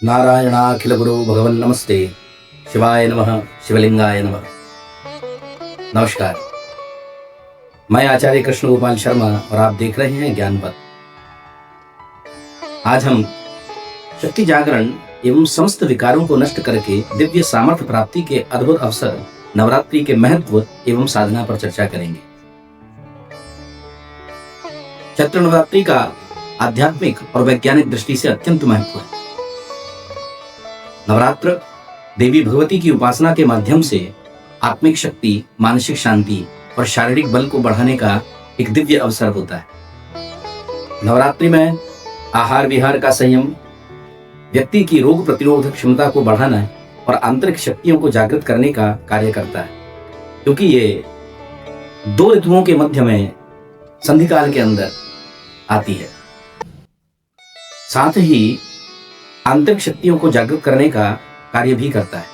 नारायणाखिल गुरु भगवन नमस्ते। शिवाय नमः, शिवलिंगाय नमः। नमस्कार, मैं आचार्य कृष्ण गोपाल शर्मा और आप देख रहे हैं ज्ञानपथ। आज हम शक्ति जागरण एवं समस्त विकारों को नष्ट करके दिव्य सामर्थ्य प्राप्ति के अद्भुत अवसर नवरात्रि के महत्व एवं साधना पर चर्चा करेंगे। चैत्र नवरात्रि का आध्यात्मिक और वैज्ञानिक दृष्टि से अत्यंत महत्व है। नवरात्र देवी भगवती की उपासना के माध्यम से आत्मिक शक्ति, मानसिक शांति और शारीरिक बल को बढ़ाने का एक दिव्य अवसर होता है। नवरात्रि में आहार विहार का संयम, व्यक्ति की रोग प्रतिरोधक क्षमता को बढ़ाना और आंतरिक शक्तियों को जागृत करने का कार्य करता है, क्योंकि ये दो ऋतुओं के मध्य में संधिकाल के अंदर आती है। साथ ही आंतरिक शक्तियों को जागृत करने का कार्य भी करता है।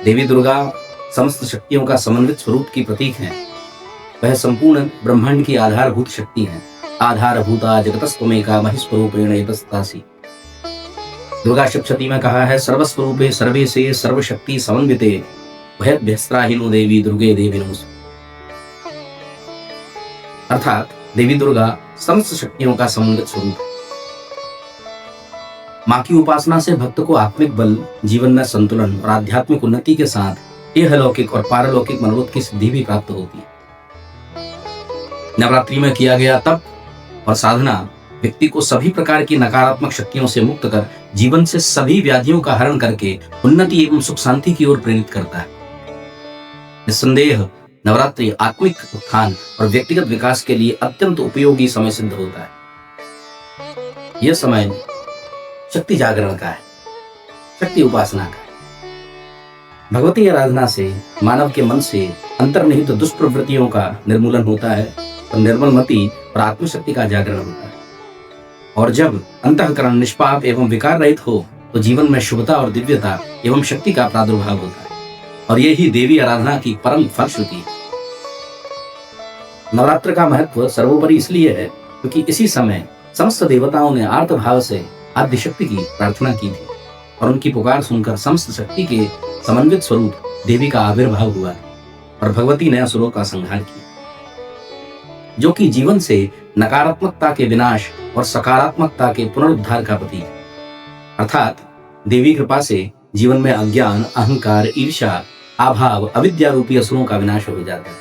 देवी दुर्गा समस्त शक्तियों का समन्वित स्वरूप की प्रतीक है। वह संपूर्ण ब्रह्मांड की आधारभूत शक्ति है। आधारभूता जगतस्त्वमेका महिस्वरूपेण यतस्तासि। दुर्गा सप्तशती में कहा है, सर्वस्वरूपे सर्वे से सर्वशक्ति समन्विते भयभ्यस्त्राहिनो देवी दुर्गे देवी नमोस्तुते। अर्थात देवी दुर्गा समस्त शक्तियों का समन्वित स्वरूप है। माँ की उपासना से भक्त को आत्मिक बल, जीवन में संतुलन और आध्यात्मिक उन्नति के साथ इहलौकिक और पारलौकिक मनोरथ की सिद्धि भी प्राप्त होती है। नवरात्रि में किया गया तप और साधना व्यक्ति को सभी प्रकार की नकारात्मक शक्तियों से मुक्त कर जीवन से सभी व्याधियों का हरण करके उन्नति एवं सुख शांति की ओर प्रेरित करता है। निस्संदेह नवरात्रि आत्मिक उत्थान और व्यक्तिगत विकास के लिए अत्यंत उपयोगी समय सिद्ध होता है। यह समय शक्ति जागरण का है, शक्ति उपासना का है। भगवती आराधना से मानव के मन से अंतर्निहित दुष्प्रवृत्तियों का निर्मूलन होता है और निर्मल मति और आत्मशक्ति का जागरण होता है। और जब अंतःकरण निष्पाप एवं विकार रहित हो तो जीवन में शुभता और दिव्यता एवं शक्ति का प्रादुर्भाव होता है। और यही देवी आराधना की परम फलश्रुति है। नवरात्र का महत्व सर्वोपरि इसलिए है क्योंकि इसी समय समस्त देवताओं ने आर्त भाव से आद्य शक्ति की प्रार्थना की थी और उनकी पुकार सुनकर समस्त शक्ति के समन्वित स्वरूप देवी का आविर्भाव हुआ और भगवती ने असुरों का संहार किया, जो कि जीवन से नकारात्मकता के विनाश और सकारात्मकता के पुनरुद्धार का प्रतीक है। अर्थात देवी कृपा से जीवन में अज्ञान, अहंकार, ईर्ष्या, अभाव, अविद्या रूपी असुरों का विनाश हो जाता है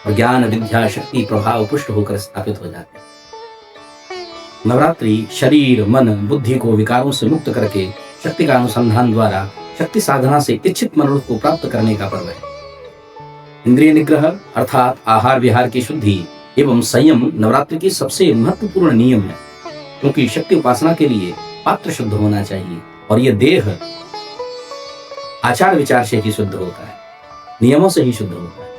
और ज्ञान, विद्या, शक्ति, प्रभाव पुष्ट होकर स्थापित हो जाते हैं। नवरात्रि शरीर, मन, बुद्धि को विकारों से मुक्त करके शक्ति का अनुसंधान द्वारा शक्ति साधना से इच्छित मनोरथ को प्राप्त करने का पर्व है। इंद्रिय निग्रह अर्थात आहार विहार की शुद्धि एवं संयम नवरात्रि की सबसे महत्वपूर्ण नियम है, क्योंकि शक्ति उपासना के लिए पात्र शुद्ध होना चाहिए और यह देह आचार विचार से ही शुद्ध होता है, नियमों से ही शुद्ध होता है।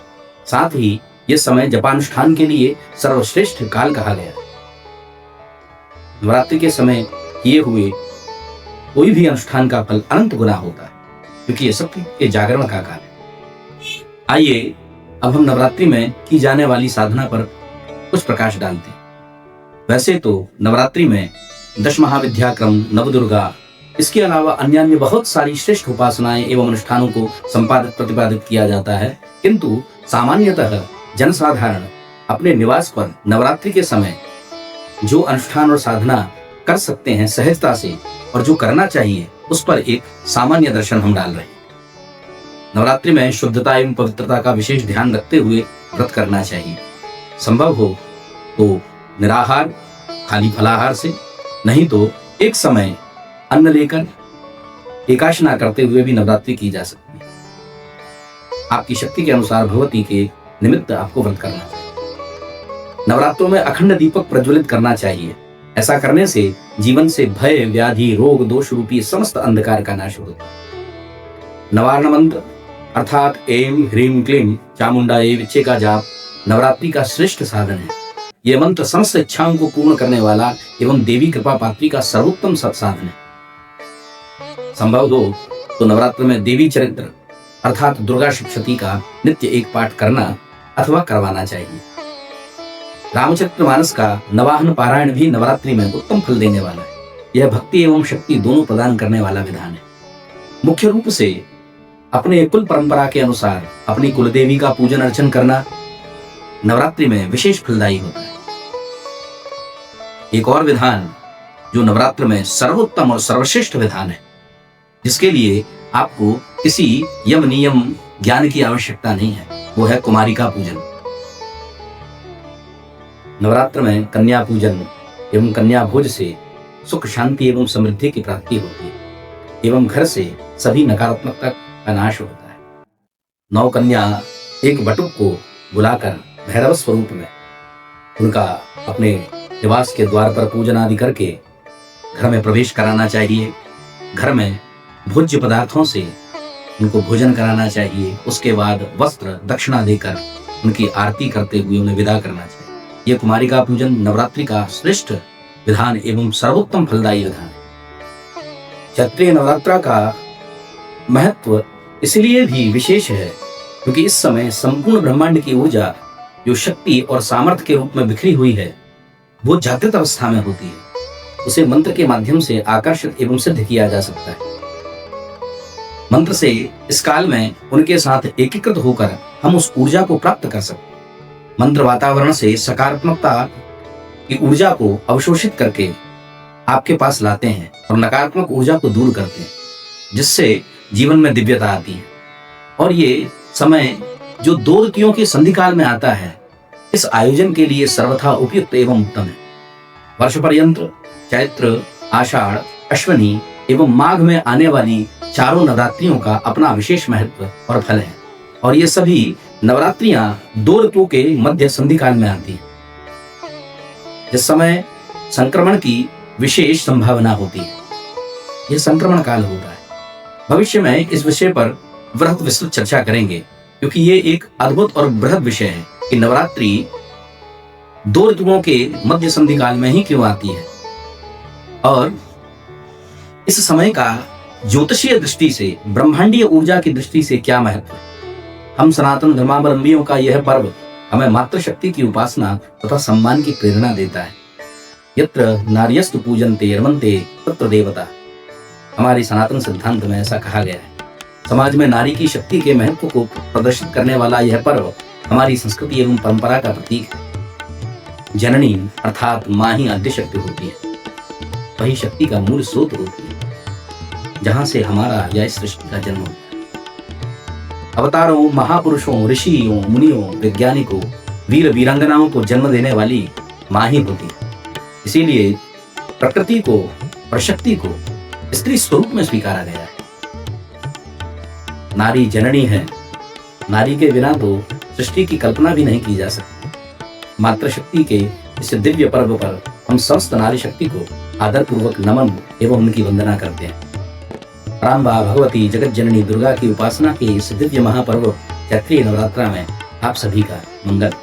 साथ ही यह समय जपानुष्ठान के लिए सर्वश्रेष्ठ काल कहा गया है। नवरात्रि के समय किए हुए कोई भी अनुष्ठान का फल अनंत गुना होता है, क्योंकि यह शक्ति के जागरण का काल है। आइए अब हम नवरात्रि में की जाने वाली साधना पर कुछ प्रकाश डालते हैं। वैसे तो नवरात्रि में 10 महाविद्याक्रम, नवदुर्गा, इसके अलावा अन्य बहुत सारी श्रेष्ठ उपासनाएं एवं अनुष्ठानों को संपादित प्रतिपादित किया जाता है, किंतु सामान्यतः जनसाधारण अपने निवास पर नवरात्रि के समय जो अनुष्ठान और साधना कर सकते हैं सहजता से और जो करना चाहिए उस पर एक सामान्य दर्शन हम डाल रहे हैं। नवरात्रि में शुद्धता एवं पवित्रता का विशेष ध्यान रखते हुए व्रत करना चाहिए। संभव हो तो निराहार, खाली फलाहार से, नहीं तो एक समय अन्न लेकर एकाशना करते हुए भी नवरात्रि की जा सकती है। आपकी शक्ति के अनुसार भगवती के निमित्त आपको व्रत करना चाहिए। नवरात्रों में अखंड दीपक प्रज्वलित करना चाहिए। ऐसा करने से जीवन से भय, व्याधि, रोग, दोष रूपी समस्त अंधकार का नाश होता है। नवारण मंत्र अर्थात एम ह्रीम क्लीम चामुंडाए विच्चे का जाप नवरात्रि का श्रेष्ठ साधन है। यह मंत्र समस्त इच्छाओं को पूर्ण करने वाला एवं देवी कृपा पात्री का सर्वोत्तम साधन है। संभव हो तो नवरात्र में देवी चरित्र अर्थात दुर्गा सप्तशती का नित्य एक पाठ करना अथवा करवाना चाहिए। रामचरितमानस का नवाहन पारायण भी नवरात्रि में उत्तम फल देने वाला है। यह भक्ति एवं शक्ति दोनों प्रदान करने वाला विधान है। मुख्य रूप से अपने कुल परंपरा के अनुसार अपनी कुलदेवी का पूजन अर्चन करना नवरात्रि में विशेष फलदायी होता है। एक और विधान जो नवरात्र में सर्वोत्तम और सर्वश्रेष्ठ विधान है, जिसके लिए आपको किसी यम नियम ज्ञान की आवश्यकता नहीं है, वो है कुमारिका पूजन। नवरात्र में कन्या पूजन एवं कन्या भोज से सुख शांति एवं समृद्धि की प्राप्ति होती है एवं घर से सभी नकारात्मकता का नाश होता है। 9 कन्या एक बटुक को बुलाकर भैरव स्वरूप में उनका अपने निवास के द्वार पर पूजन आदि करके घर में प्रवेश कराना चाहिए। घर में भोज्य पदार्थों से उनको भोजन कराना चाहिए। उसके बाद वस्त्र दक्षिणा देकर उनकी आरती करते हुए उन्हें विदा करना चाहिए। यह कुमारिका पूजन नवरात्रि का श्रेष्ठ विधान एवं सर्वोत्तम फलदायी विधान है। चैत्रीय नवरात्र का महत्व इसलिए भी विशेष है क्योंकि इस समय संपूर्ण ब्रह्मांड की ऊर्जा जो शक्ति और सामर्थ्य के रूप में बिखरी हुई है, वो जागृत अवस्था में होती है। उसे मंत्र के माध्यम से आकर्षित एवं सिद्ध किया जा सकता है। मंत्र से इस काल में उनके साथ एकीकृत होकर हम उस ऊर्जा को प्राप्त कर सकते हैं। मंत्र वातावरण से सकारात्मकता की ऊर्जा को अवशोषित करके आपके पास लाते हैं और नकारात्मक ऊर्जा को दूर करते हैं, जिससे जीवन में दिव्यता आती है। और ये समय जो 2 ऋतुओं के संधिकाल में आता है, इस आयोजन के लिए सर्वथा उपयुक्त एवं उत्तम है। वर्ष पर्यंत चैत्र, आषाढ़, अश्विनी एवं माघ में आने वाली चारों नवरात्रियों का अपना विशेष महत्व और फल है। और ये सभी नवरात्रियां 2 ऋतुओं के मध्य संधिकाल में आती हैं, जिस समय संक्रमण की विशेष संभावना होती है। यह संक्रमण काल होता है। भविष्य में इस विषय पर वृहत विस्तृत चर्चा करेंगे, क्योंकि ये एक अद्भुत और बृहद विषय है कि नवरात्रि 2 ऋतुओं के मध्य संधि काल में ही क्यों आती है और इस समय का ज्योतिषीय दृष्टि से, ब्रह्मांडीय ऊर्जा की दृष्टि से क्या महत्व है। हम सनातन धर्मावलंबियों का यह पर्व हमें मातृशक्ति की उपासना तथा सम्मान की प्रेरणा देता है। यत्र नार्यस्तु पूजन्ते रमन्ते तत्र देवता। हमारे सनातन सिद्धांत में ऐसा कहा गया है। समाज में नारी की शक्ति के महत्व को प्रदर्शित करने वाला यह पर्व हमारी संस्कृति एवं परंपरा का प्रतीक है। जननी अर्थात माँ ही आद्य शक्ति होती है, वही शक्ति का मूल स्रोत होती है, जहाँ से हमारा यह सृष्टि का जन्म होता है। अवतारों, महापुरुषों, ऋषियों, मुनियों, वैज्ञानिकों, वीर वीरांगनाओं को जन्म देने वाली माँ ही होती है। इसीलिए प्रकृति को और शक्ति को स्त्री स्वरूप में स्वीकारा गया है। नारी जननी है। नारी के बिना तो सृष्टि की कल्पना भी नहीं की जा सकती। मातृशक्ति के इस दिव्य पर्व पर हम समस्त नारी शक्ति को आदरपूर्वक नमन एवं उनकी वंदना करते हैं। रामबा भगवती जगत जननी दुर्गा की उपासना के इस दिव्य महापर्व चैत्रीय नवरात्रा में आप सभी का मंगल।